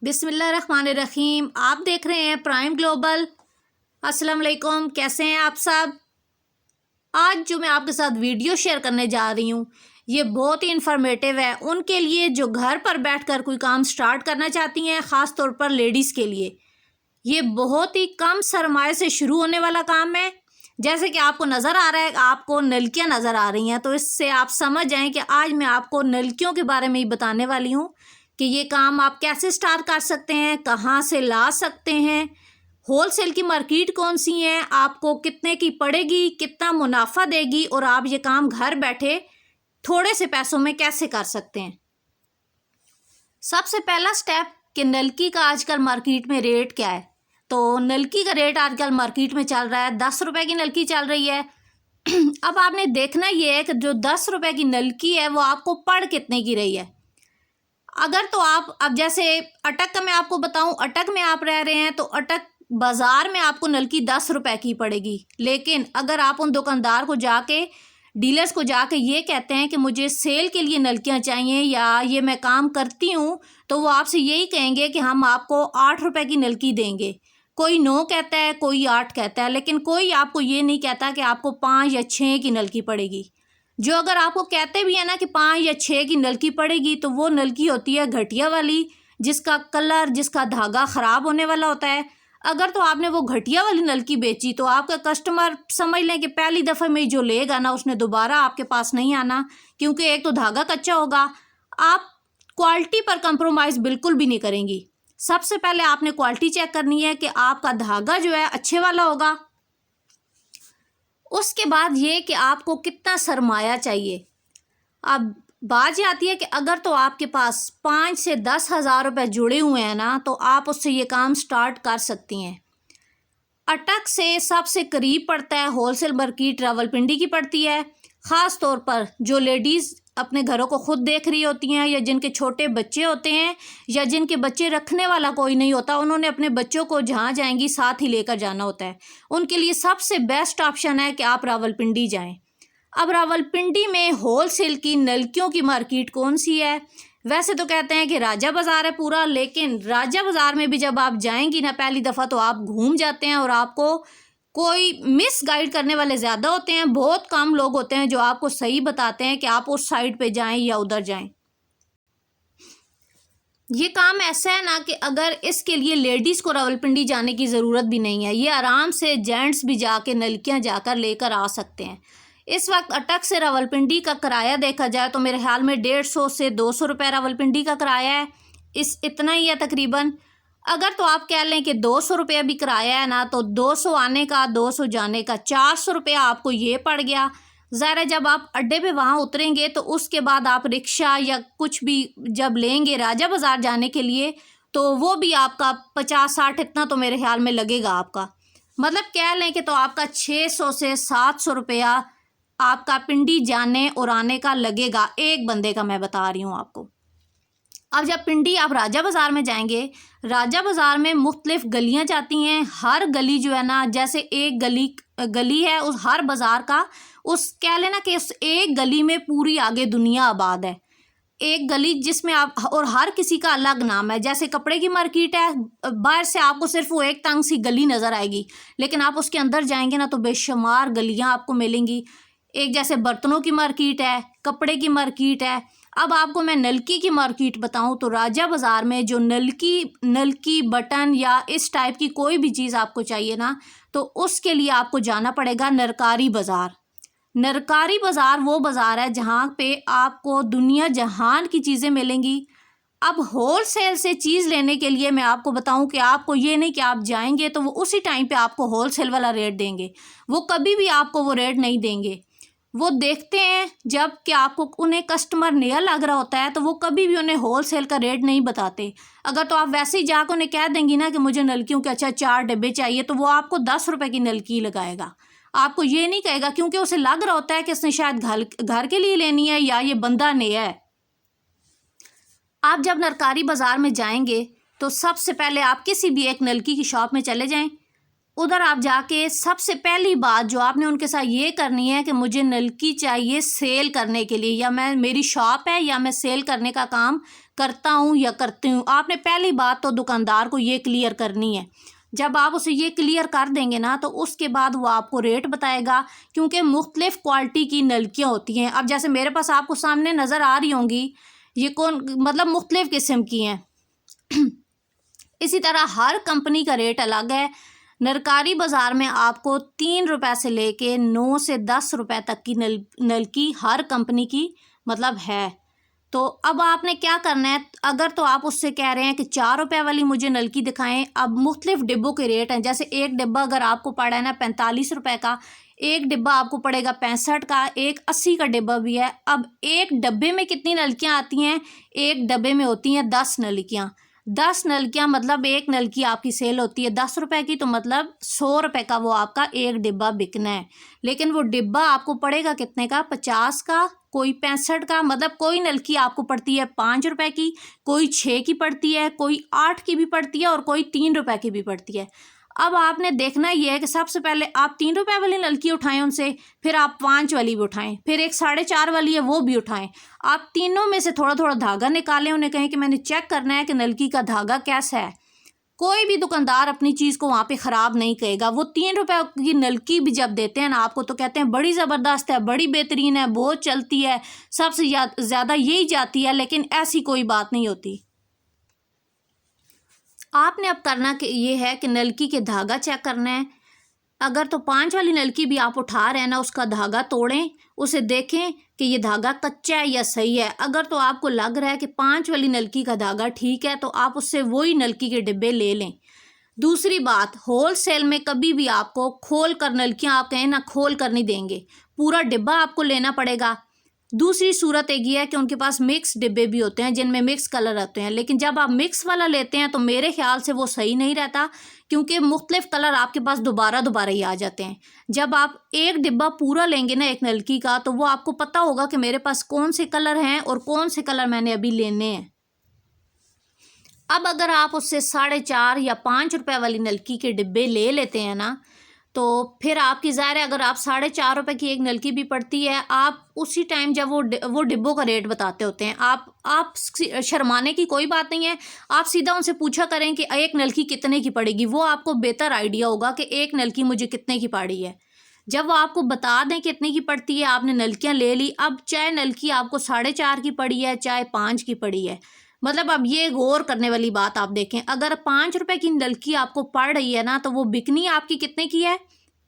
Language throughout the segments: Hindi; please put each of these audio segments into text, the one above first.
बिस्मिल्लाहिर्रहमानिर्रहीम। आप देख रहे हैं प्राइम ग्लोबल। अस्सलाम वालेकुम, कैसे हैं आप सब। आज जो मैं आपके साथ वीडियो शेयर करने जा रही हूँ ये बहुत ही इंफॉर्मेटिव है उनके लिए जो घर पर बैठकर कोई काम स्टार्ट करना चाहती हैं, ख़ास तौर पर लेडीज़ के लिए। ये बहुत ही कम सरमाए से शुरू होने वाला काम है। जैसे कि आपको नज़र आ रहा है, आपको नलकियाँ नज़र आ रही हैं, तो इससे आप समझ जाएं कि आज मैं आपको नलकियों के बारे में ही बताने वाली हूँ कि ये काम आप कैसे स्टार्ट कर सकते हैं, कहाँ से ला सकते हैं, होलसेल की मार्केट कौन सी है, आपको कितने की पड़ेगी, कितना मुनाफा देगी और आप ये काम घर बैठे थोड़े से पैसों में कैसे कर सकते हैं। सबसे पहला स्टेप कि नलकी का आजकल मार्केट में रेट क्या है। तो नलकी का रेट आजकल मार्केट में चल रहा है 10 रुपये की नलकी चल रही है। अब आपने देखना ये है कि जो 10 रुपये की नलकी है वो आपको पड़ कितने की रही है। अगर तो आप अब जैसे अटक का मैं आपको बताऊं, अटक में आप रह रहे हैं तो अटक बाज़ार में आपको नलकी 10 रुपये की पड़ेगी। लेकिन अगर आप उन दुकानदार को जाके, डीलर्स को जाके ये कहते हैं कि मुझे सेल के लिए नलकियां चाहिए या ये मैं काम करती हूँ, तो वो आपसे यही कहेंगे कि हम आपको 8 रुपये की नलकी देंगे। कोई 9 कहता है, कोई 8 कहता है, लेकिन कोई आपको ये नहीं कहता कि आपको 5 या 6 की नलकी पड़ेगी। जो अगर आपको कहते भी है ना कि 5 या 6 की नलकी पड़ेगी, तो वो नलकी होती है घटिया वाली, जिसका कलर, जिसका धागा ख़राब होने वाला होता है। अगर तो आपने वो घटिया वाली नलकी बेची तो आपका कस्टमर समझ लें कि पहली दफ़े में जो लेगा ना उसने दोबारा आपके पास नहीं आना, क्योंकि एक तो धागा कच्चा होगा। आप क्वालिटी पर कंप्रोमाइज़ बिल्कुल भी नहीं करेंगी। सबसे पहले आपने क्वालिटी चेक करनी है कि आपका धागा जो है अच्छे वाला होगा। उसके बाद ये कि आपको कितना सरमाया चाहिए। अब बात ये आती है कि अगर तो आपके पास 5 से 10 हज़ार रुपये जुड़े हुए हैं ना, तो आप उससे ये काम स्टार्ट कर सकती हैं। अटक से सबसे करीब पड़ता है होलसेल मार्केट रावलपिंडी की पड़ती है। ख़ास तौर पर जो लेडीज़ अपने घरों को खुद देख रही होती हैं या जिनके छोटे बच्चे होते हैं या जिनके बच्चे रखने वाला कोई नहीं होता, उन्होंने अपने बच्चों को जहाँ जाएंगी साथ ही लेकर जाना होता है, उनके लिए सबसे बेस्ट ऑप्शन है कि आप रावलपिंडी जाएं। अब रावलपिंडी में होलसेल की नलकियों की मार्केट कौन सी है। वैसे तो कहते हैं कि राजा बाज़ार है पूरा, लेकिन राजा बाज़ार में भी जब आप जाएंगी ना पहली दफ़ा, तो आप घूम जाते हैं और आपको कोई मिस गाइड करने वाले ज़्यादा होते हैं। बहुत कम लोग होते हैं जो आपको सही बताते हैं कि आप उस साइड पे जाएं या उधर जाएं। ये काम ऐसा है ना कि अगर इसके लिए लेडीज़ को रावलपिंडी जाने की ज़रूरत भी नहीं है, ये आराम से जेंट्स भी जाके नलकियां जाकर लेकर आ सकते हैं। इस वक्त अटक से रावलपिंडी का किराया देखा जाए तो मेरे ख्याल में 150 से 200 रुपये रावलपिंडी का किराया है। इतना ही है तकरीबन। अगर तो आप कह लें कि 200 रुपये भी किराया है ना, तो 200 आने का 200 जाने का 400 रुपया आपको ये पड़ गया। ज़रा जब आप अड्डे पे वहाँ उतरेंगे तो उसके बाद आप रिक्शा या कुछ भी जब लेंगे राजा बाज़ार जाने के लिए, तो वो भी आपका 50-60 इतना तो मेरे ख्याल में लगेगा आपका। मतलब कह लें कि तो आपका 600 से 700 रुपया आपका पिंडी जाने और आने का लगेगा, एक बंदे का मैं बता रही हूँ आपको। अब जब पिंडी आप राजा बाज़ार में जाएंगे, राजा बाज़ार में मुख्तलिफ़ गलियाँ जाती हैं। हर गली जो है ना, जैसे एक गली है उस हर बाज़ार का, उस कह लेना कि उस एक गली में पूरी आगे दुनिया आबाद है। एक गली जिसमें आप, और हर किसी का अलग नाम है। जैसे कपड़े की मार्केट है, बाहर से आपको सिर्फ वो एक तंग सी गली नज़र आएगी, लेकिन आप उसके अंदर जाएंगे ना तो बेशुमार गलियाँ आपको मिलेंगी। एक जैसे बर्तनों की मार्केट है, कपड़े की मार्केट है। अब आपको मैं नलकी की मार्केट बताऊं तो राजा बाज़ार में जो नलकी बटन या इस टाइप की कोई भी चीज़ आपको चाहिए ना, तो उसके लिए आपको जाना पड़ेगा नरकारी बाज़ार। नरकारी बाज़ार वो बाज़ार है जहाँ पे आपको दुनिया जहान की चीज़ें मिलेंगी। अब होलसेल से चीज़ लेने के लिए मैं आपको बताऊं कि आपको ये नहीं कि आप जाएंगे तो वो उसी टाइम पे आपको होलसेल वाला रेट देंगे। वो कभी भी आपको वो रेट नहीं देंगे। वो देखते हैं जब कि आपको, उन्हें कस्टमर नया लग रहा होता है तो वो कभी भी उन्हें होलसेल का रेट नहीं बताते। अगर तो आप वैसे ही जाकर उन्हें कह देंगी ना कि मुझे नलकियों के 4 डब्बे चाहिए, तो वो आपको 10 रुपये की नलकी लगाएगा। आपको ये नहीं कहेगा, क्योंकि उसे लग रहा होता है कि उसने शायद घर के लिए लेनी है या ये बंदा नया है। आप जब नरकारी बाज़ार में जाएंगे तो सबसे पहले आप किसी भी एक नलकी की शॉप में चले जाएं। उधर आप जाके सबसे पहली बात जो आपने उनके साथ ये करनी है कि मुझे नलकी चाहिए सेल करने के लिए, या मैं मेरी शॉप है या मैं सेल करने का काम करता हूँ या करती हूँ। आपने पहली बात तो दुकानदार को ये क्लियर करनी है। जब आप उसे ये क्लियर कर देंगे ना तो उसके बाद वो आपको रेट बताएगा, क्योंकि मुख्तलिफ़ क्वालिटी की नलकियाँ होती हैं। अब जैसे मेरे पास आपको सामने नज़र आ रही होंगी, ये कौन मतलब मुख्तलिफ़ किस्म की हैं। इसी तरह हर कंपनी का रेट अलग है। नरकारी बाज़ार में आपको 3 रुपए से लेके 9 से 10 रुपए तक की नलकी हर कंपनी की मतलब है। तो अब आपने क्या करना है, अगर तो आप उससे कह रहे हैं कि 4 रुपए वाली मुझे नलकी दिखाएं, अब मुख्तलिफ डिब्बों के रेट हैं। जैसे एक डिब्बा अगर आपको पड़ा है ना 45 रुपए का, एक डिब्बा आपको पड़ेगा 65 का, एक 80 का डिब्बा भी है। अब एक डब्बे में कितनी नलकियाँ आती हैं, एक डब्बे में होती हैं 10 नलकियाँ। 10 नलकियाँ मतलब एक नलकी आपकी सेल होती है 10 रुपए की, तो मतलब 100 रुपए का वो आपका एक डिब्बा बिकना है। लेकिन वो डिब्बा आपको पड़ेगा कितने का, 50 का, कोई 65 का। मतलब कोई नलकी आपको पड़ती है 5 रुपए की, कोई 6 की पड़ती है, कोई 8 की भी पड़ती है और कोई 3 रुपए की भी पड़ती है। अब आपने देखना ये है कि सबसे पहले आप 3 रुपए वाली नलकी उठाएं उनसे, फिर आप 5 वाली भी उठाएं, फिर एक 4.5 वाली है वो भी उठाएं। आप तीनों में से थोड़ा थोड़ा धागा निकालें, उन्हें कहें कि मैंने चेक करना है कि नलकी का धागा कैसा है। कोई भी दुकानदार अपनी चीज़ को वहाँ पे ख़राब नहीं कहेगा। वो 3 रुपए की नलकी भी जब देते हैं ना आपको, तो कहते हैं बड़ी ज़बरदस्त है, बड़ी बेहतरीन है, बहुत चलती है, सबसे ज़्यादा यही जाती है। लेकिन ऐसी कोई बात नहीं होती। आपने अब करना कि ये है कि नलकी के धागा चेक करना है। अगर तो 5 वाली नलकी भी आप उठा रहे हैं ना, उसका धागा तोड़ें, उसे देखें कि ये धागा कच्चा है या सही है। अगर तो आपको लग रहा है कि 5 वाली नलकी का धागा ठीक है, तो आप उससे वही नलकी के डिब्बे ले लें। दूसरी बात, होल सेल में कभी भी आपको खोल कर नलकियाँ आप कहें ना खोल कर नहीं देंगे, पूरा डिब्बा आपको लेना पड़ेगा। दूसरी सूरत एक ये है कि उनके पास मिक्स डिब्बे भी होते हैं जिनमें मिक्स कलर होते हैं, लेकिन जब आप मिक्स वाला लेते हैं तो मेरे ख्याल से वो सही नहीं रहता, क्योंकि मुख्तलिफ कलर आपके पास दोबारा दोबारा ही आ जाते हैं। जब आप एक डिब्बा पूरा लेंगे ना एक नलकी का, तो वो आपको पता होगा कि मेरे पास कौन से कलर हैं और कौन से कलर मैंने अभी लेने हैं। अब अगर आप उससे 4.5 या 5 रुपए वाली नलकी के डिब्बे ले लेते हैं ना, तो फिर आपकी ज़ाहिर है अगर आप 4.5 रुपए की एक नलकी भी पड़ती है, आप उसी टाइम जब वो डिब्बों का रेट बताते होते हैं, आप शर्माने की कोई बात नहीं है। आप सीधा उनसे पूछा करें कि एक नलकी कितने की पड़ेगी, वो आपको बेहतर आइडिया होगा कि एक नलकी मुझे कितने की पड़ी है। जब वो आपको बता दें कितने की पड़ती है, आपने नलकियाँ ले ली। अब चाहे नलकी आपको 4.5 की पड़ी है, चाहे 5 की पड़ी है, मतलब अब ये गौर करने वाली बात आप देखें। अगर 5 रुपए की नलकी आपको पड़ रही है ना, तो वो बिकनी आपकी कितने की है,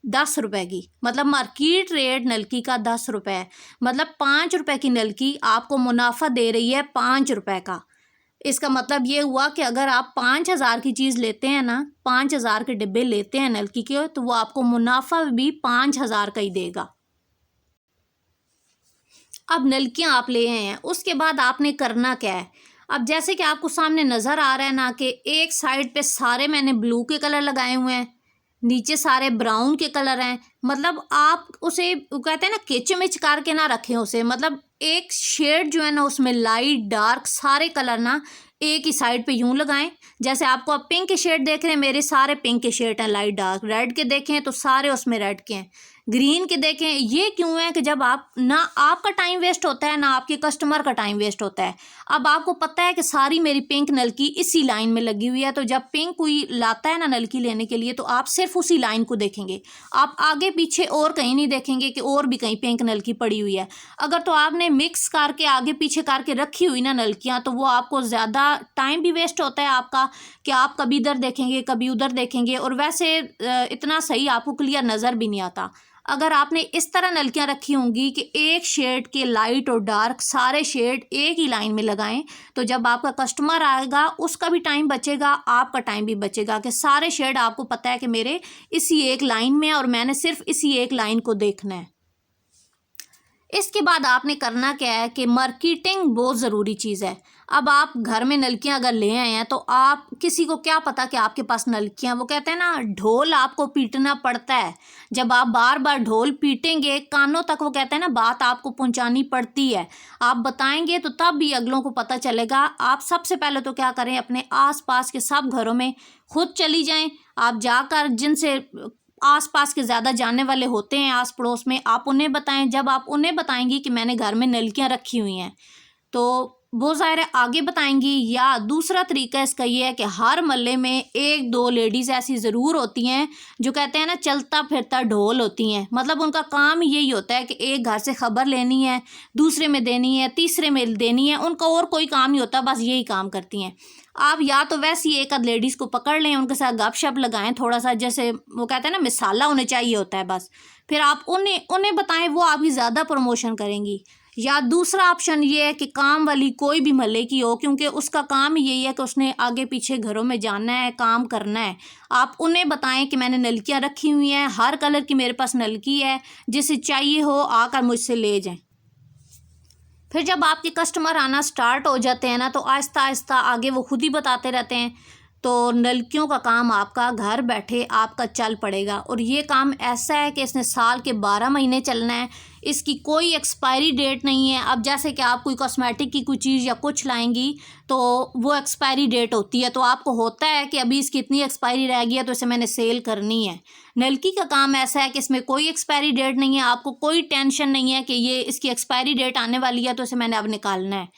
10 रुपए की। मतलब मार्केट रेट नलकी का 10 रुपए है। मतलब 5 रुपए की नलकी आपको मुनाफा दे रही है 5 रुपए का। इसका मतलब ये हुआ कि अगर आप 5,000 की चीज़ लेते हैं ना, 5,000 के डिब्बे लेते हैं नलकी के, तो वो आपको मुनाफा भी 5,000 का ही देगा। अब नलकियाँ आप ले आए हैं, उसके बाद आपने करना क्या है। अब जैसे कि आपको सामने नज़र आ रहा है ना कि एक साइड पे सारे मैंने ब्लू के कलर लगाए हुए हैं, नीचे सारे ब्राउन के कलर हैं। मतलब आप उसे कहते हैं ना किचमिच करके ना रखें उसे, मतलब एक शेड जो है ना उसमें लाइट डार्क सारे कलर ना एक ही साइड पे यूं लगाएं। जैसे आपको आप पिंक के शेड देख रहे हैं, मेरे सारे पिंक के शेड हैं लाइट डार्क। रेड के देखें तो सारे उसमें रेड के हैं। ग्रीन के देखें, ये क्यों है कि जब आप ना आपका टाइम वेस्ट होता है ना आपके कस्टमर का टाइम वेस्ट होता है। अब आपको पता है कि सारी मेरी पिंक नलकी इसी लाइन में लगी हुई है, तो जब पिंक कोई लाता है ना नलकी लेने के लिए, तो आप सिर्फ उसी लाइन को देखेंगे, आप आगे पीछे और कहीं नहीं देखेंगे कि और भी कहीं पिंक नलकी पड़ी हुई है। अगर तो आपने मिक्स करके आगे पीछे करके रखी हुई ना नलकियाँ, तो वो आपको ज़्यादा टाइम भी वेस्ट होता है आपका, कि आप कभी इधर देखेंगे कभी उधर देखेंगे, और वैसे इतना सही आपको क्लियर नज़र भी नहीं आता। अगर आपने इस तरह नलकियां रखी होंगी कि एक शेड के लाइट और डार्क सारे शेड एक ही लाइन में लगाएं, तो जब आपका कस्टमर आएगा उसका भी टाइम बचेगा, आपका टाइम भी बचेगा, कि सारे शेड आपको पता है कि मेरे इसी एक लाइन में और मैंने सिर्फ इसी एक लाइन को देखना है। इसके बाद आपने करना क्या है कि मार्केटिंग बहुत ज़रूरी चीज़ है। अब आप घर में नलकियां अगर ले आए हैं तो आप किसी को क्या पता कि आपके पास नलकियां, वो कहते हैं ना ढोल आपको पीटना पड़ता है। जब आप बार बार ढोल पीटेंगे कानों तक, वो कहते हैं ना बात आपको पहुंचानी पड़ती है। आप बताएंगे तो तब भी अगलों को पता चलेगा। आप सबसे पहले तो क्या करें, अपने आसपास के सब घरों में खुद चली जाएं। आप जाकर जिनसे आसपास के ज़्यादा जानने वाले होते हैं आस पड़ोस में, आप उन्हें बताएं। जब आप उन्हें बताएंगी कि मैंने घर में नलकियां रखी हुई हैं, तो वो ज़ाहिर है आगे बताएंगी। या दूसरा तरीका इसका ये है कि हर मोहल्ले में एक दो लेडीज़ ऐसी ज़रूर होती हैं जो कहते हैं ना चलता फिरता ढोल होती हैं। मतलब उनका काम यही होता है कि एक घर से ख़बर लेनी है, दूसरे में देनी है, तीसरे में देनी है। उनका और कोई काम नहीं होता, बस यही काम करती हैं। आप या तो वैसे ही एक आध लेडीज़ को पकड़ लें, उनके साथ गपशप लगाएं थोड़ा सा, जैसे वो कहते हैं ना मिसाला उन्हें चाहिए होता है बस। फिर आप उन्हें बताएं, वो आपकी ज़्यादा प्रमोशन करेंगी। या दूसरा ऑप्शन ये है कि काम वाली कोई भी महल्ले की हो, क्योंकि उसका काम ही यही है कि उसने आगे पीछे घरों में जाना है, काम करना है। आप उन्हें बताएं कि मैंने नलकियां रखी हुई हैं, हर कलर की मेरे पास नलकी है, जिसे चाहिए हो आकर मुझसे ले जाएं। फिर जब आपके कस्टमर आना स्टार्ट हो जाते हैं ना, तो आहिस्ता आहिस्ता आगे वो खुद ही बताते रहते हैं। तो नलकियों का काम आपका घर बैठे आपका चल पड़ेगा। और ये काम ऐसा है कि इसने साल के 12 महीने चलना है, इसकी कोई एक्सपायरी डेट नहीं है। अब जैसे कि आप कोई कॉस्मेटिक की कोई चीज़ या कुछ लाएंगी तो वो एक्सपायरी डेट होती है, तो आपको होता है कि अभी इसकी इतनी एक्सपायरी रह गई है तो इसे मैंने सेल करनी है। नलकी का काम ऐसा है कि इसमें कोई एक्सपायरी डेट नहीं है, आपको कोई टेंशन नहीं है कि ये इसकी एक्सपायरी डेट आने वाली है तो इसे मैंने अब निकालना है।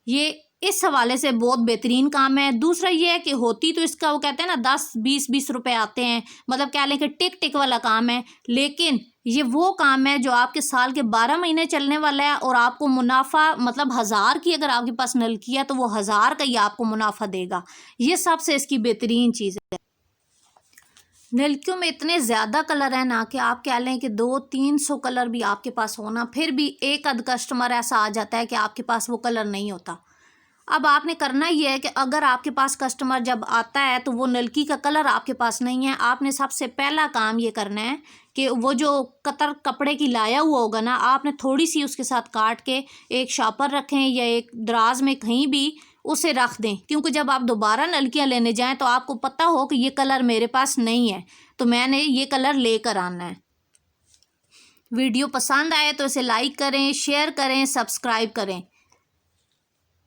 ये इस हवाले से बहुत बेहतरीन काम है। दूसरा ये है कि होती तो इसका वो कहते हैं ना 10-20 रुपए आते हैं, मतलब क्या लें कि टिक टिक वाला काम है। लेकिन ये वो काम है जो आपके साल के 12 महीने चलने वाला है, और आपको मुनाफा मतलब 1000 की अगर आपके पास नलकी है तो वो 1000 का ही आपको मुनाफा देगा। ये सबसे इसकी बेहतरीन चीज़ है। नलकियों में इतने ज़्यादा कलर हैं ना कि आप कह लें कि 200-300 कलर भी आपके पास होना, फिर भी एक आध कस्टमर ऐसा आ जाता है कि आपके पास वो कलर नहीं होता। अब आपने करना ये है कि अगर आपके पास कस्टमर जब आता है तो वो नलकी का कलर आपके पास नहीं है, आपने सबसे पहला काम ये करना है कि वो जो कतर कपड़े की लाया हुआ होगा ना, आपने थोड़ी सी उसके साथ काट के एक शॉपर रखें या एक दराज में कहीं भी उसे रख दें। क्योंकि जब आप दोबारा नलकियां लेने जाएं तो आपको पता हो कि ये कलर मेरे पास नहीं है, तो मैंने ये कलर लेकर आना है। वीडियो पसंद आए तो इसे लाइक करें, शेयर करें, सब्सक्राइब करें।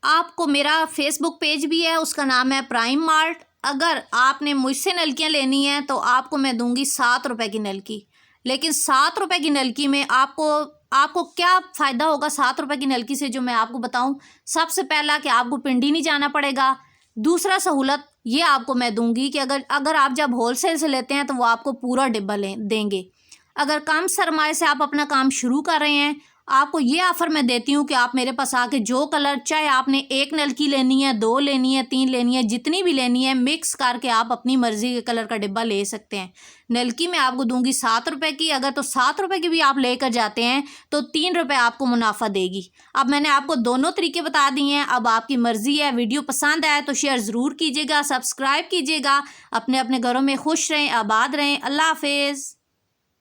आपको मेरा फेसबुक पेज भी है, उसका नाम है प्राइम मार्ट। अगर आपने मुझसे नलकियां लेनी हैं तो आपको मैं दूंगी 7 रुपए की नलकी। लेकिन 7 रुपए की नलकी में आपको क्या फ़ायदा होगा 7 रुपए की नलकी से, जो मैं आपको बताऊं। सबसे पहला कि आपको पिंडी नहीं जाना पड़ेगा। दूसरा सहूलत ये आपको मैं दूंगी कि अगर आप जब होलसेल से लेते हैं तो वो आपको पूरा डिब्बा देंगे। अगर कम सरमाए से आप अपना काम शुरू कर रहे हैं, आपको ये ऑफ़र मैं देती हूँ कि आप मेरे पास आके जो कलर, चाहे आपने एक नलकी लेनी है, 2 लेनी है, 3 लेनी है, जितनी भी लेनी है, मिक्स करके आप अपनी मर्ज़ी के कलर का डिब्बा ले सकते हैं। नलकी मैं आपको दूंगी 7 रुपए की। अगर तो 7 रुपए की भी आप लेकर जाते हैं तो 3 रुपए आपको मुनाफा देगी। अब मैंने आपको दोनों तरीके बता दिए हैं, अब आपकी मर्ज़ी है। वीडियो पसंद आए तो शेयर ज़रूर कीजिएगा, सब्सक्राइब कीजिएगा। अपने अपने घरों में खुश रहें, आबाद रहें। अल्लाह हाफिज़।